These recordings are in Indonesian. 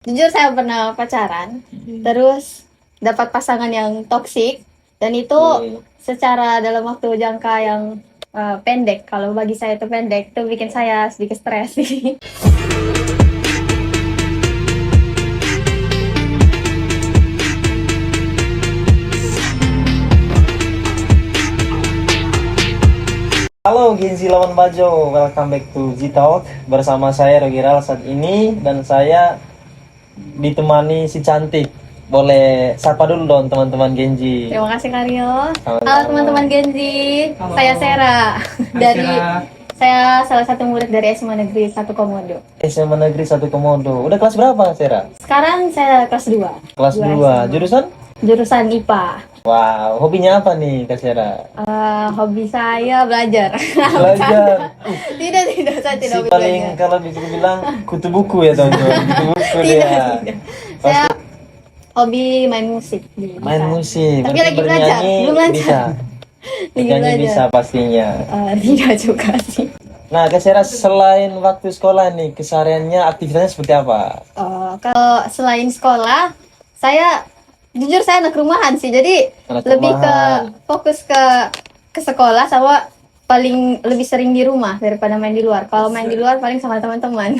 Jujur saya pernah pacaran, terus dapat pasangan yang toksik dan itu secara dalam waktu jangka yang pendek. Kalau bagi saya itu pendek, itu bikin saya sedikit stres sih. Halo Genzi lawan Bajo, welcome back to Z Talk bersama saya Rogiral saat ini dan saya ditemani si cantik. Boleh sapa dulu dong teman-teman Genzi. Terima kasih Karyo. Sama-sama. Halo teman-teman Genzi, saya Sera dari saya salah satu murid dari SMA Negeri 1 Komodo. SMA Negeri 1 Komodo. Udah kelas berapa, Sera? Sekarang saya kelas 2. Kelas 2. Jurusan? Jurusan IPA. Wow, hobinya apa nih Kak Sera? Hobi saya belajar. Belajar. Tidak, saya Si tidak hobi paling belajar. kalau bisa bilang kutu buku ya teman-teman. Kutu buku dia. Tidak. Saya hobi main musik. Main musik. Tapi Berarti lagi belajar, bernyanyi belum belajar. Bisa. Lagi Bernyanyi belajar. bisa pastinya. Tidak juga sih. Nah, Kak Sera selain waktu sekolah nih, kesehariannya aktivitasnya seperti apa? Kalau selain sekolah, saya jujur saya anak rumahan sih. Jadi Anak lebih rumahan. ke fokus ke sekolah sama paling lebih sering di rumah daripada main di luar. Kalau main di luar paling sama teman-teman.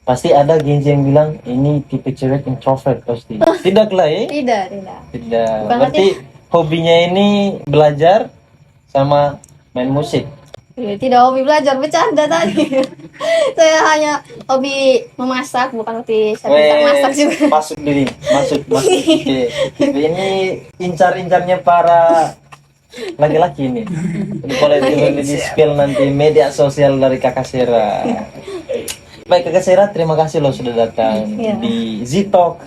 Pasti ada Genji yang bilang, ini tipe cewek introvert pasti. Tidak lah ya? Tidak. Tidak. Bukan Berarti hobinya ini belajar sama main musik. Tidak hobi belajar, bercanda tadi. Saya hanya hobi memasak, bukan hobi saya pintar masak juga. Masuk diri, masuk. Oke. Ini incar-incarnya para laki-laki ini. Boleh di spill nanti media sosial dari Kakak Sera. Baik Kakak Sera, terima kasih loh sudah datang Iya. di Z Talk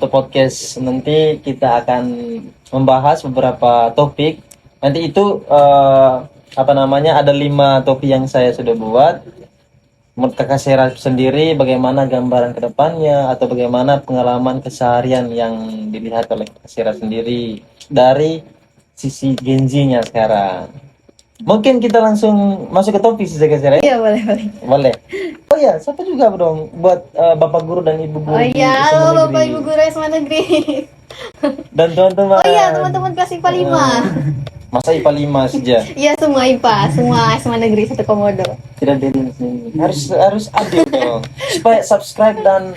Podcast. Nanti kita akan membahas beberapa topik. Nanti itu ada 5 topik yang saya sudah buat. Menurut Kakak Sera sendiri bagaimana gambaran kedepannya atau bagaimana pengalaman keseharian yang dilihat oleh Kakak Sera sendiri dari sisi Genjinya sekarang. Mungkin kita langsung masuk ke topik sih Kakak Sera. Iya, boleh. Boleh. Oh ya, siapa juga dong buat Bapak Guru dan Ibu Guru Oh di iya, SMA halo Bapak Negeri. Ibu Guru SMA Negeri. Dan teman-teman. Oh iya, teman-teman kelas IPA 5. Masa IPA 5 saja. Iya, semua IPA, semua SMA Negeri 1 Komodo. Tidak bedin sini. Harus adil dong. Supaya subscribe dan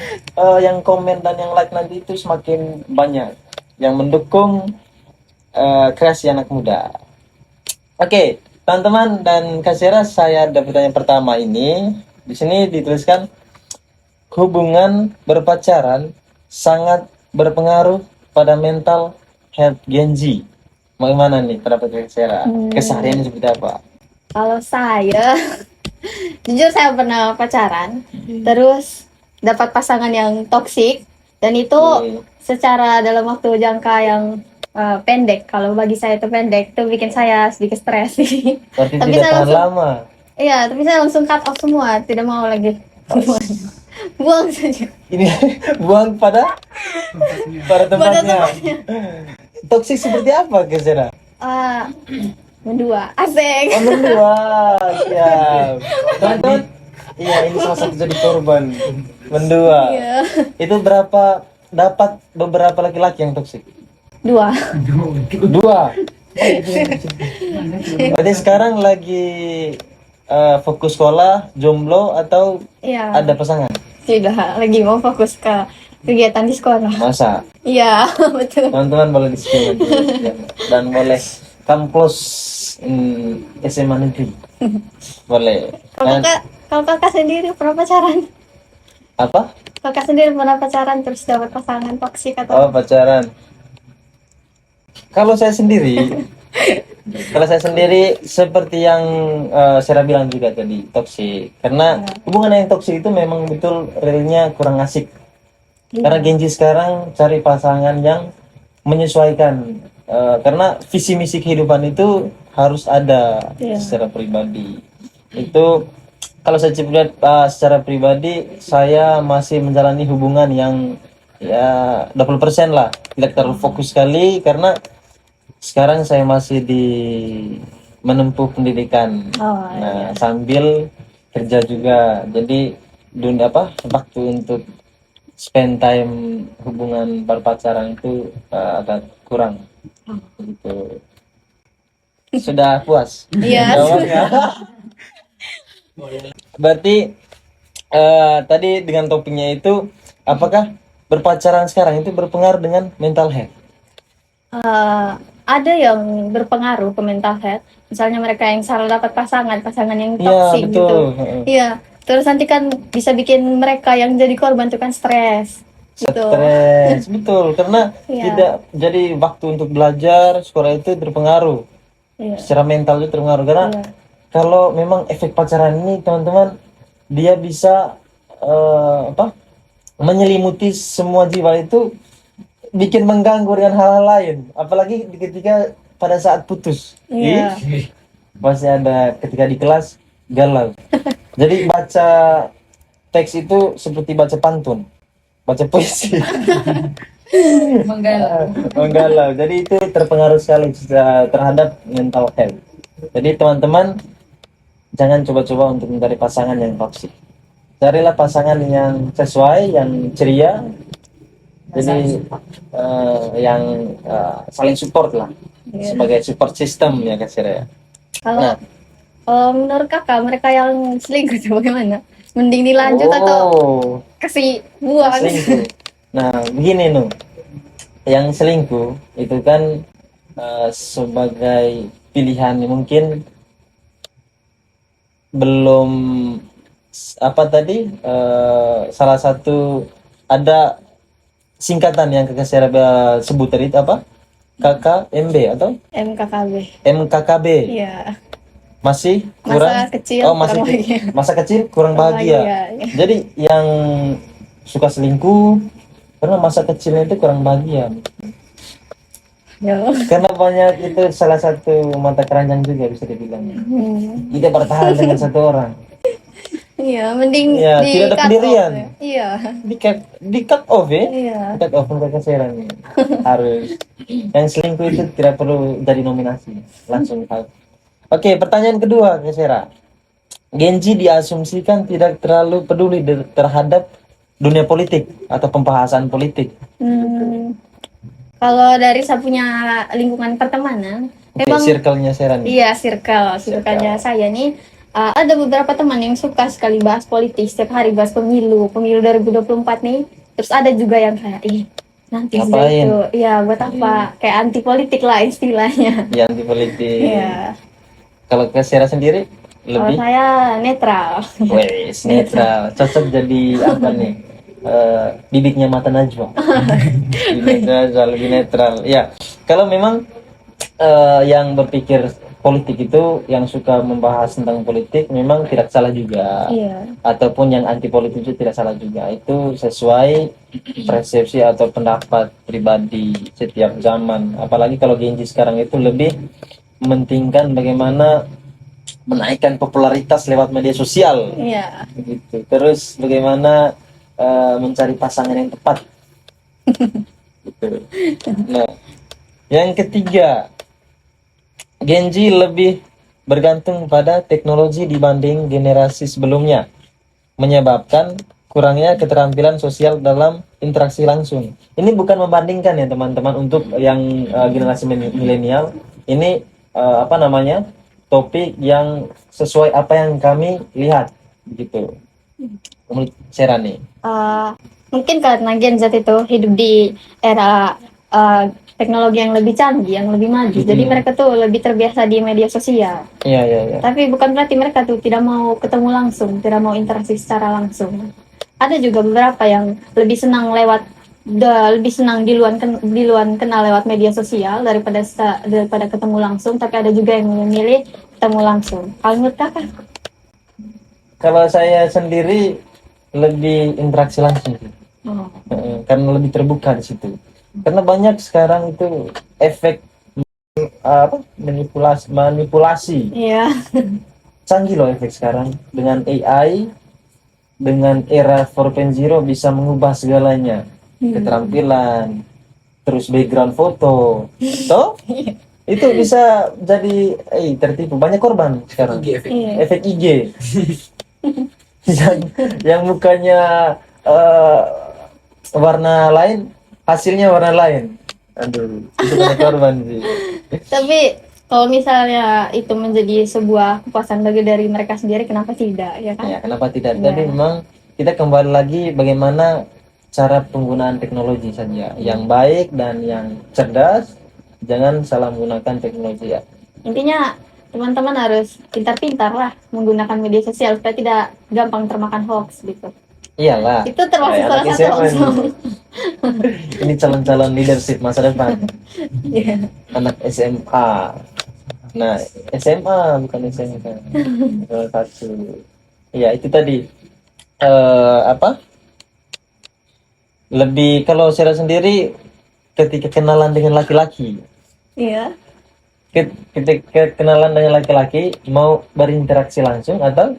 yang komen dan yang like nanti itu semakin banyak yang mendukung kreasi anak muda. Oke, teman-teman dan Kak Sera, saya ada pertanyaan pertama ini. Di sini dituliskan hubungan berpacaran sangat berpengaruh pada mental health Genji. Bagaimana nih pendapat Kak Sera? Kesehariannya seperti apa? Kalau saya, jujur saya pernah pacaran, terus dapat pasangan yang toksik dan itu secara dalam waktu jangka yang pendek. Kalau bagi saya itu pendek, itu bikin saya sedikit stres sih. Berarti Tapi tidak saya tahan langsung- lama. Iya, tapi saya langsung cut off semua, tidak mau lagi. Buang saja. Ini buang pada tempatnya. Toksik seperti apa Kak Sera? Mendua, asik. Oh, mendua. Siap. Teman-teman, iya ini salah satu jadi korban mendua. Iya. Itu dapat beberapa laki-laki yang toksik? 2. 2. Berarti sekarang lagi fokus sekolah, jomblo atau Iya. ada pasangan? Tidak, lagi mau fokus ke kegiatan di sekolah. Masa? Iya, betul. Teman-teman boleh di spill dan boleh come close SMA Negeri. Boleh. Kalau kakak sendiri pernah pacaran? Apa? Kakak sendiri pernah pacaran terus dapat pasangan toksik Oh, atau? pacaran. Kalau saya sendiri seperti yang Sarah bilang juga tadi, toksik. Karena hubungan yang toksik itu memang betul realnya kurang asik. Karena Genji sekarang cari pasangan yang menyesuaikan. Karena visi misi kehidupan itu harus ada secara pribadi. Itu kalau saya lihat secara pribadi, saya masih menjalani hubungan yang ya 20% lah, tidak terlalu fokus sekali karena sekarang saya masih menempuh pendidikan. Sambil kerja juga. Jadi waktu untuk spend time hubungan berpacaran itu agak kurang gitu. Sudah puas Iya. jawabannya? Berarti tadi dengan topiknya itu, apakah berpacaran sekarang itu berpengaruh dengan mental health? Eh, ada yang berpengaruh ke mental health. Misalnya mereka yang salah dapat pasangan yang Iya toksik betul. gitu. Iya. Terus nanti kan bisa bikin mereka yang jadi korban itu kan stres gitu. Stres betul, karena Iya. tidak jadi waktu untuk belajar, sekolah itu terpengaruh. Iya. Secara mental itu terpengaruh karena Iya. kalau memang efek pacaran ini teman-teman, dia bisa menyelimuti semua jiwa itu, bikin mengganggu dengan hal-hal lain, apalagi ketika pada saat putus. Iya. Masih ada ketika di kelas galau. Jadi baca teks itu seperti baca pantun, baca puisi. Menggalau. Jadi itu terpengaruh sekali terhadap mental health. Jadi teman-teman jangan coba-coba untuk mencari pasangan yang toksik. Carilah pasangan yang sesuai, yang ceria. Jadi yang saling support lah, sebagai support system ya Kak Sira ya. Kalau menurut kakak mereka yang selingkuh itu bagaimana? Mending dilanjut atau kasih buang? Selingkuh. Nah begini Nuh, yang selingkuh itu kan sebagai pilihan mungkin belum apa tadi salah satu ada singkatan yang Kakak Sera sebut tadi itu apa? KKMB atau MKKB. MKKB. Iya. Masih kurang Masa kecil. masih kurang bahagia. masa kecil kurang bahagia. Iya. Jadi yang suka selingkuh karena masa kecilnya itu kurang bahagia. Ya. Karena banyak itu salah satu mata keranjang juga bisa dibilang. Tidak bertahan dengan satu orang. Iya, mending Ya, di tidak ada cut pendirian. off, ya. Iya. Di cut off ya. Iya. Di cut off untuk keseran ya. Harus. Yang selingkuh itu tidak perlu jadi nominasi, langsung out. Oke, pertanyaan kedua Kak Sera. Genji diasumsikan tidak terlalu peduli terhadap dunia politik atau pembahasan politik. Kalau dari saya punya lingkungan pertemanan, memang circle-nya Sera nih. iya circle-nya saya nih ada beberapa teman yang suka sekali bahas politik, setiap hari bahas pemilu 2024 nih. Terus ada juga yang kayak nanti Ngapain? itu, iya buat apa? Kayak anti politik lah istilahnya. Ya, anti politik. Iya. Kalau Kak Sera sendiri Kalau lebih saya netral. wes netral, cocok jadi apa nih? Bibitnya mata Najwa. Lebih netral. Ya, kalau memang yang berpikir politik itu, yang suka membahas tentang politik, memang tidak salah juga. Iya. Ataupun yang anti politik itu tidak salah juga. Itu sesuai persepsi atau pendapat pribadi setiap zaman. Apalagi kalau Genji sekarang itu lebih mementingkan bagaimana menaikkan popularitas lewat media sosial. Iya. Gitu. Terus bagaimana mencari pasangan yang tepat. Gitu. Nah, yang ketiga, Genji lebih bergantung pada teknologi dibanding generasi sebelumnya, menyebabkan kurangnya keterampilan sosial dalam interaksi langsung. Ini bukan membandingkan ya teman-teman, untuk yang generasi milenial. Ini topik yang sesuai apa yang kami lihat gitu. Menurut Sera nih. Mungkin karena Gen Z itu hidup di era teknologi yang lebih canggih, yang lebih maju. Jadi mereka tuh lebih terbiasa di media sosial. Iya. Tapi bukan berarti mereka tuh tidak mau ketemu langsung, tidak mau interaksi secara langsung. Ada juga beberapa yang lebih senang duluan kenal lewat media sosial daripada ketemu langsung. Tapi ada juga yang memilih ketemu langsung. Kalau menurut kakak? Kalau saya sendiri lebih interaksi langsung sih. Karena lebih terbuka di situ. Karena banyak sekarang itu efek manipulasi. Iya. Canggih loh efek sekarang dengan AI, dengan era 4.0 bisa mengubah segalanya. Keterampilan, terus background foto. Toh? Itu bisa jadi tertipu. Banyak korban sekarang. Efek IG. yang mukanya warna lain, hasilnya warna lain. Aduh, itu banyak korban sih. Tapi kalau misalnya itu menjadi sebuah kepuasan bagi dari mereka sendiri, kenapa tidak, ya kan? Ya, kenapa tidak? Ya. Tadi memang kita kembali lagi bagaimana cara penggunaan teknologi saja, yang baik dan yang cerdas. Jangan salah menggunakan teknologi ya. Intinya teman-teman harus pintar-pintar lah menggunakan media sosial supaya tidak gampang termakan hoax gitu. Iyalah. Itu termasuk Anak salah satu SMA hoax. nih. Ini calon-calon leadership masa depan. Iya. Anak SMA. Nah, SMA bukan SMK. Salah satu. Ya, itu tadi. Apa? Lebih kalau saya sendiri ketika kenalan dengan laki-laki, Iya. ketika kenalan dengan laki-laki mau berinteraksi langsung atau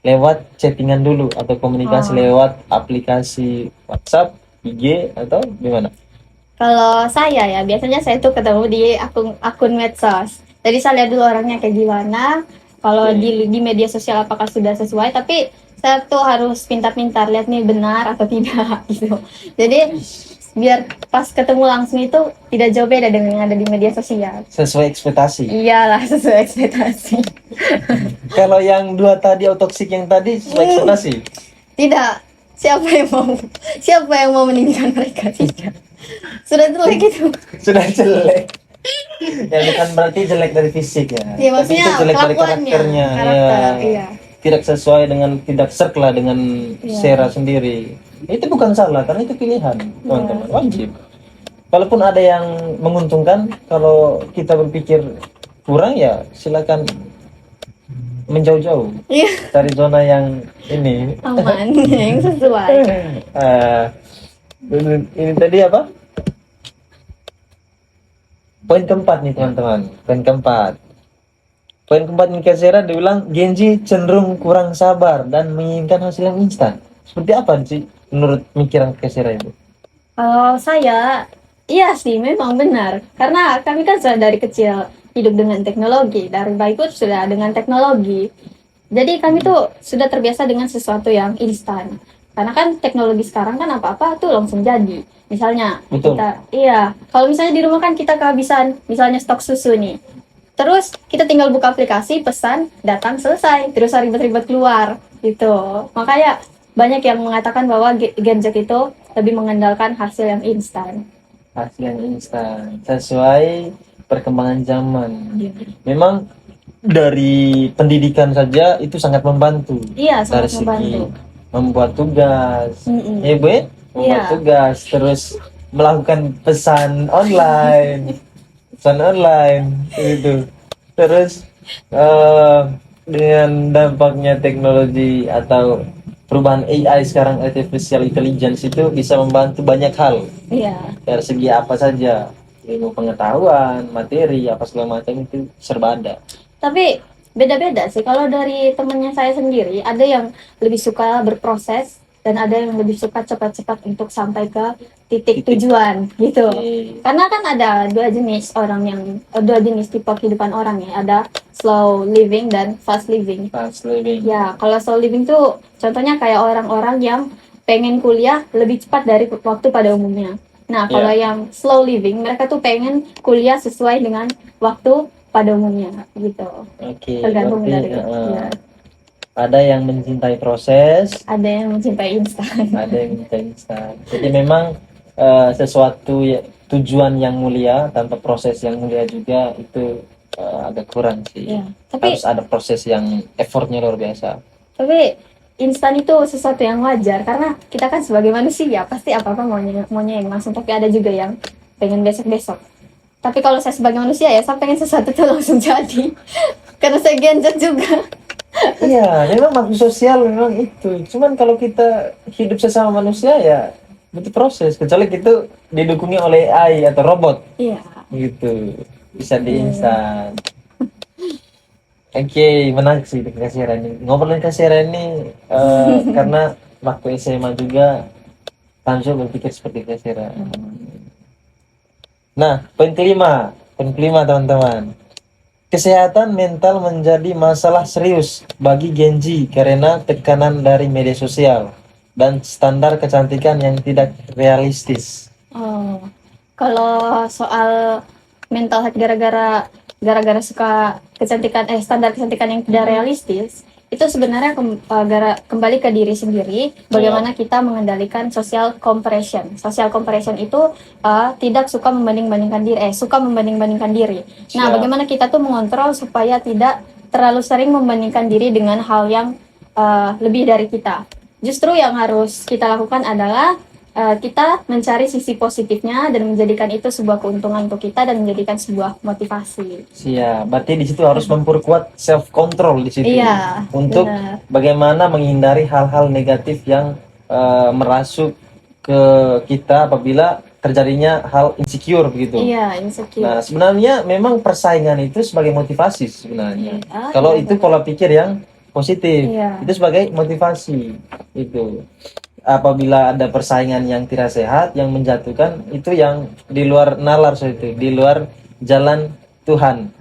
lewat chattingan dulu atau komunikasi Oh. lewat aplikasi WhatsApp, IG atau gimana? Kalau saya ya, biasanya saya tuh ketemu di akun medsos. Jadi saya lihat dulu orangnya kayak gimana. Kalau Oke. di media sosial apakah sudah sesuai, tapi saya tuh harus pintar-pintar lihat nih benar atau tidak gitu. Jadi biar pas ketemu langsung itu tidak jauh beda dengan yang ada di media sosial. Sesuai ekspektasi. Iyalah, sesuai ekspektasi. Kalau yang dua tadi otoksik yang tadi sesuai ekspektasi. Tidak. Siapa yang mau meninggikan mereka? Tidak. Sudah jelek itu. Sudah jelek. Ya bukan berarti jelek dari fisik ya. Ya, Tapi maksudnya itu jelek dari kelakuannya, karakternya. karakter, Ya. iya. Tidak sesuai dengan, tidak serk lah dengan Iya. Sera sendiri. Itu bukan salah karena itu pilihan teman-teman, wajib. Walaupun ada yang menguntungkan, kalau kita berpikir kurang ya silakan menjauh-jauh, Iya, cari zona yang ini. aman, yang sesuai. Eh, ini tadi apa? Poin keempat nih teman-teman. Poin keempat. Poin keempat nih Kak Sera dibilang Genji cenderung kurang sabar dan menginginkan hasil yang instan. Seperti apa sih menurut pikiran Kak Sera itu? Kalau saya, iya sih, memang benar. Karena kami kan sudah dari kecil hidup dengan teknologi, dari bayi pun sudah dengan teknologi. Jadi kami tuh sudah terbiasa dengan sesuatu yang instan. Karena kan teknologi sekarang kan apa-apa tuh langsung jadi. Misalnya Betul. kalau misalnya di rumah kan kita kehabisan, misalnya stok susu nih. Terus kita tinggal buka aplikasi, pesan, datang, selesai. Terus ribet-ribet keluar gitu. Makanya banyak yang mengatakan bahwa Genjek itu lebih mengandalkan hasil yang instan. Hasil yang instan sesuai perkembangan zaman. Memang dari pendidikan saja itu sangat membantu. Iya, Dari sangat segi membantu. membuat tugas, Mm-mm. ya Bu ya? Membuat Iya. tugas, terus melakukan pesan online itu. Terus dengan dampaknya teknologi atau perubahan AI sekarang, artificial intelligence itu bisa membantu banyak hal Iya. dari segi apa saja, ilmu pengetahuan, materi, apa segala macam itu serba ada. Tapi beda-beda sih. Kalau dari temennya saya sendiri, ada yang lebih suka berproses dan ada yang lebih suka cepat-cepat untuk sampai ke titik tujuan gitu. Oke. Karena kan ada dua jenis orang yang dua jenis tipe kehidupan orang ya. Ada slow living dan fast living. Fast living. Ya, kalau slow living tuh contohnya kayak orang-orang yang pengen kuliah lebih cepat dari waktu pada umumnya. Nah, kalau yang slow living, mereka tuh pengen kuliah sesuai dengan waktu pada umumnya gitu. Oke, Tergantung berarti, dari ya. ada yang mencintai proses, Ada yang mencintai instan. ada yang mencintai instan. Jadi memang sesuatu tujuan yang mulia tanpa proses yang mulia juga itu agak kurang sih. Ya, tapi Harus ada proses yang effortnya luar biasa. instan itu sesuatu yang wajar karena kita kan sebagai manusia pasti apa-apa maunya yang langsung, tapi ada juga yang pengen besok-besok. Tapi kalau saya sebagai manusia ya, saya pengen sesuatu itu langsung jadi. Karena saya genjot juga. Iya, memang makhluk sosial memang itu. Cuman kalau kita hidup sesama manusia ya butuh proses. Kecuali kita didukung oleh AI atau robot Iya. gitu, bisa diinstan. Oke, menarik sih Kak Sera ini. Ngobrolin Kak Sera ini karena waktu SMA juga Tanjo berpikir seperti Kak Sera. Nah, poin kelima teman-teman. Kesehatan mental menjadi masalah serius bagi Genji karena tekanan dari media sosial. dan standar kecantikan yang tidak realistis. Oh, kalau soal mental health gara-gara suka standar kecantikan yang tidak realistis, itu sebenarnya kembali ke diri sendiri, bagaimana kita mengendalikan social comparison. Social comparison itu tidak suka membanding-bandingkan diri. Nah, Siap. bagaimana kita tuh mengontrol supaya tidak terlalu sering membandingkan diri dengan hal yang lebih dari kita. Justru yang harus kita lakukan adalah kita mencari sisi positifnya dan menjadikan itu sebuah keuntungan untuk kita dan menjadikan sebuah motivasi. Siap. Berarti di situ harus memperkuat self control di situ. Iya, Untuk benar. bagaimana menghindari hal-hal negatif yang merasuk ke kita apabila terjadinya hal insecure begitu. Iya, insecure. Nah, sebenarnya memang persaingan itu sebagai motivasi sebenarnya. Iya, Kalau iya, itu pola pikir yang positif, Iya. itu sebagai motivasi. Itu. Apabila ada persaingan yang tidak sehat, yang menjatuhkan, itu yang di luar nalar, so itu, di luar jalan Tuhan.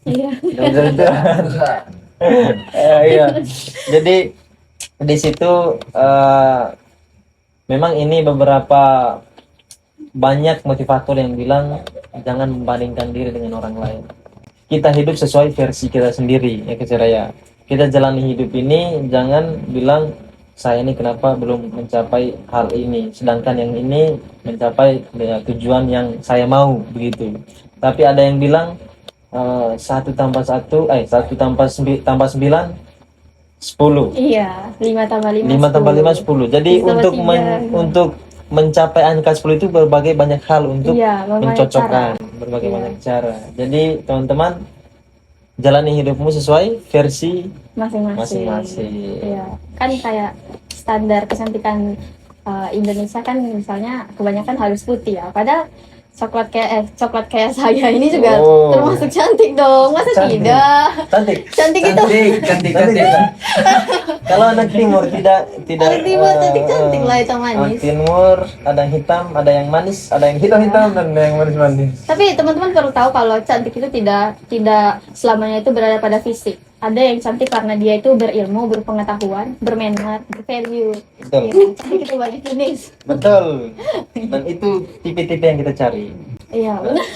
Iya. Di luar jalan Tuhan. Iya. Jadi di situ memang ini beberapa banyak motivator yang bilang jangan membandingkan diri dengan orang lain. Kita hidup sesuai versi kita sendiri, ya Keceraya. Kita jalani hidup ini, jangan bilang saya ini kenapa belum mencapai hal ini, sedangkan yang ini mencapai tujuan yang saya mau begitu. Tapi ada yang bilang 1 tambah 9 10. Iya, 5 tambah 5 5 tambah 5 10. Jadi Tambah untuk 3. untuk mencapai angka 10 itu berbagai banyak hal untuk Iya, berbagai mencocokkan cara. berbagai Iya. banyak cara. Jadi teman-teman jalani hidupmu sesuai versi Masing-masing. masing-masing. Iya, kan kayak standar kecantikan Indonesia kan misalnya kebanyakan harus putih ya. Padahal coklat kayak saya ini juga Oh. termasuk cantik dong. Masa Cantik. tidak? Cantik. Cantik itu. Cantik. Kalau anak timur tidak Anak timur cantik-cantik lah itu manis. Anak timur ada yang hitam, ada yang manis, ada yang hitam-hitam dan ada yang manis-manis. Tapi teman-teman perlu tahu kalau cantik itu tidak selamanya itu berada pada fisik. Ada yang cantik karena dia itu berilmu, berpengetahuan, bermanner, bervalue. Betul. Iya, cantik itu banyak jenis. Betul. Dan itu tipe-tipe yang kita cari. Iya, benar.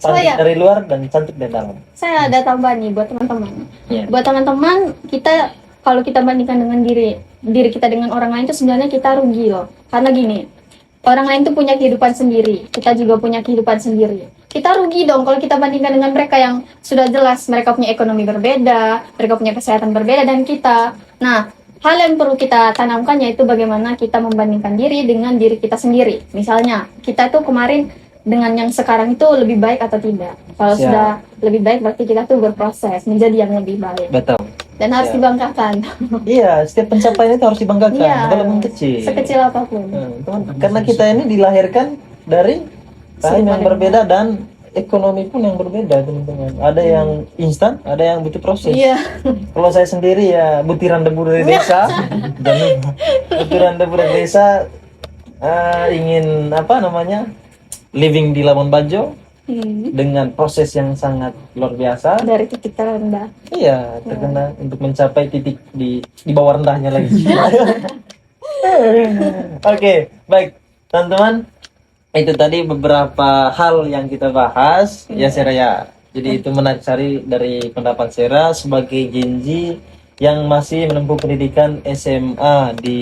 Cantik Saya dari luar dan cantik dari dalam. ada tambahan nih buat teman-teman. Iya. Buat teman-teman, kita kalau kita bandingkan dengan diri kita dengan orang lain itu sebenarnya kita rugi loh. Karena gini, orang lain tuh punya kehidupan sendiri, kita juga punya kehidupan sendiri. Kita rugi dong kalau kita bandingkan dengan mereka yang sudah jelas mereka punya ekonomi berbeda, mereka punya kesehatan berbeda dan kita. Nah, hal yang perlu kita tanamkan yaitu bagaimana kita membandingkan diri dengan diri kita sendiri. Misalnya, kita tuh kemarin dengan yang sekarang itu lebih baik atau tidak. Kalau Siap. sudah lebih baik berarti kita tuh berproses menjadi yang lebih baik Betul. dan harus Siap. dibanggakan. Iya, setiap pencapaian itu harus dibanggakan, Iya, walaupun kecil. sekecil apapun. Karena kita ini dilahirkan dari rahim yang berbeda dan ekonomi pun yang berbeda, teman-teman. Ada yang instan, ada yang butuh proses. Iya. Kalau saya sendiri ya butiran debu dari desa. Jangan lupa. Butiran debu dari desa ingin apa namanya? Living di Labuan Bajo dengan proses yang sangat luar biasa. Dari titik terendah. Iya, terkena untuk mencapai titik di bawah rendahnya lagi. Oke, baik teman-teman. Itu tadi beberapa hal yang kita bahas ya Seraya. Jadi itu menarik sekali dari pendapat Sera sebagai Genji yang masih menempuh pendidikan SMA di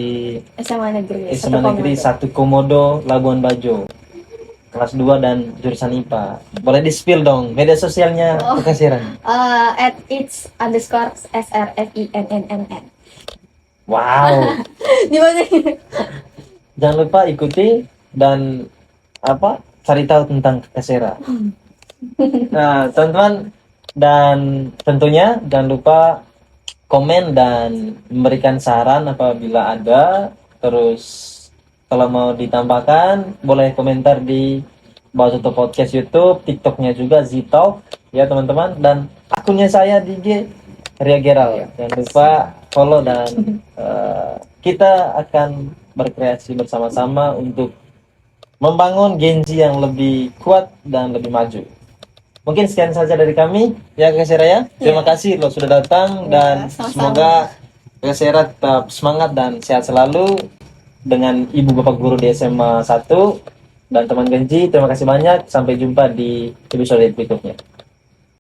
SMA negeri. SMA Negeri 1 Komodo Labuan Bajo. Kelas 2 dan jurusan IPA. Boleh di-spill dong media sosialnya Kasiran. At its_srfINNN. Wow. Di mana? Jangan lupa ikuti dan cari tahu tentang Kasera. Nah, teman-teman, dan tentunya jangan lupa komen dan memberikan saran apabila ada. Terus kalau mau ditambahkan boleh komentar di bawah Zoto Podcast YouTube, TikToknya juga Zitalk ya teman-teman, dan akunnya saya di IG Ria Geral. Jangan lupa follow dan kita akan berkreasi bersama-sama untuk membangun Genji yang lebih kuat dan lebih maju. Mungkin sekian saja dari kami ya Kak Seraya. Terima kasih lo sudah datang dan sama-sama. semoga Sera tetap semangat dan sehat selalu dengan ibu bapak guru di SMA 1 dan teman Genji. Terima kasih banyak. Sampai jumpa di episode berikutnya.